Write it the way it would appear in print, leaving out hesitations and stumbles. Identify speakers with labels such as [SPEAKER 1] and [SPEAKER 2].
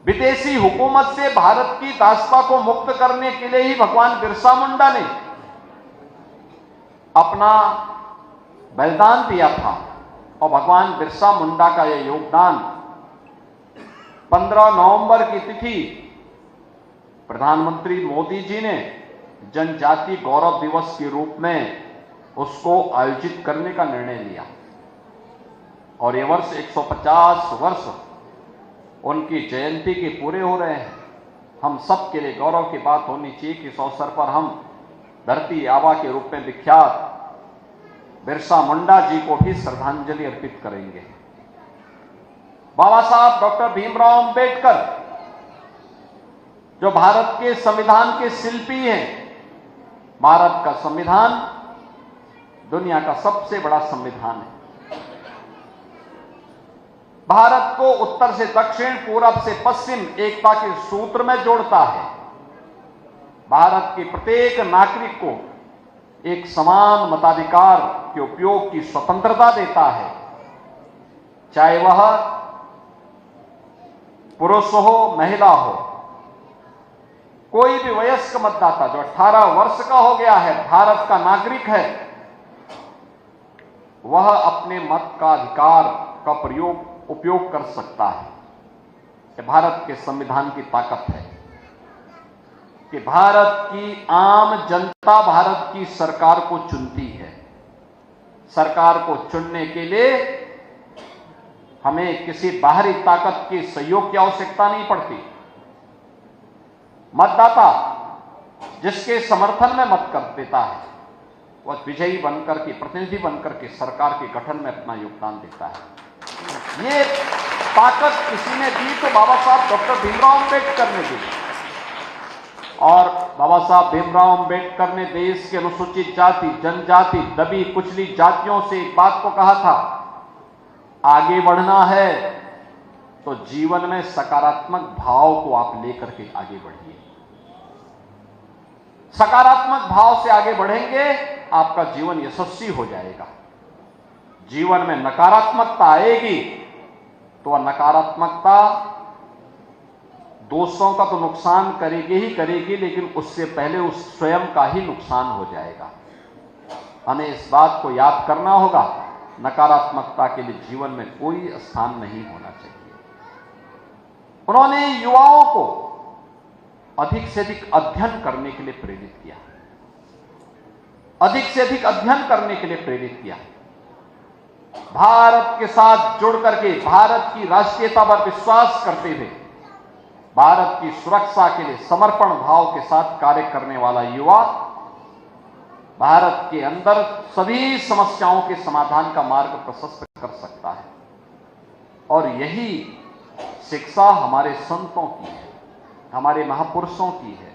[SPEAKER 1] विदेशी हुकूमत से भारत की दासता को मुक्त करने के लिए ही भगवान बिरसा मुंडा ने अपना बलिदान दिया था। और भगवान बिरसा मुंडा का यह योगदान 15 नवंबर की तिथि प्रधानमंत्री मोदी जी ने जनजाति गौरव दिवस के रूप में उसको आयोजित करने का निर्णय लिया। और ये वर्ष 150 वर्ष उनकी जयंती के पूरे हो रहे हैं। हम सब के लिए गौरव की बात होनी चाहिए कि इस अवसर पर हम धरती आबा के रूप में विख्यात बिरसा मुंडा जी को भी श्रद्धांजलि अर्पित करेंगे। बाबा साहब डॉक्टर भीमराव अंबेडकर जो भारत के संविधान के शिल्पी हैं। भारत का संविधान दुनिया का सबसे बड़ा संविधान है। भारत को उत्तर से दक्षिण, पूरब से पश्चिम एकता के सूत्र में जोड़ता है। भारत के प्रत्येक नागरिक को एक समान मताधिकार के उपयोग की स्वतंत्रता देता है, चाहे वह पुरुष हो, महिला हो। कोई भी वयस्क मतदाता जो 18 वर्ष का हो गया है, भारत का नागरिक है, वह अपने मत का अधिकार का उपयोग कर सकता है। कि भारत के संविधान की ताकत है कि भारत की आम जनता भारत की सरकार को चुनती है। सरकार को चुनने के लिए हमें किसी बाहरी ताकत के सहयोग की आवश्यकता नहीं पड़ती। मतदाता जिसके समर्थन में मत कर देता है, वह विजयी बनकर के, प्रतिनिधि बनकर के सरकार के गठन में अपना योगदान देता है। ये ताकत किसी ने दी तो बाबा साहब डॉक्टर भीमराव अंबेडकर ने दी। और बाबा साहब भीमराव अंबेडकर ने देश के अनुसूचित जाति, जनजाति, दबी कुचली जातियों से एक बात को कहा था, आगे बढ़ना है तो जीवन में सकारात्मक भाव को आप लेकर के आगे बढ़िए। सकारात्मक भाव से आगे बढ़ेंगे, आपका जीवन यशस्वी हो जाएगा। जीवन में नकारात्मकता आएगी तो वह नकारात्मकता दोस्तों का तो नुकसान करेगी ही करेगी, लेकिन उससे पहले उस स्वयं का ही नुकसान हो जाएगा। हमें इस बात को याद करना होगा, नकारात्मकता के लिए जीवन में कोई स्थान नहीं होना चाहिए। उन्होंने युवाओं को अधिक से अधिक अध्ययन करने के लिए प्रेरित किया, अधिक से अधिक अध्ययन करने के लिए प्रेरित किया। भारत के साथ जुड़ करके भारत की राष्ट्रीयता पर विश्वास करते हुए भारत की सुरक्षा के लिए समर्पण भाव के साथ कार्य करने वाला युवा भारत के अंदर सभी समस्याओं के समाधान का मार्ग प्रशस्त कर सकता है। और यही शिक्षा हमारे संतों की है, हमारे महापुरुषों की है,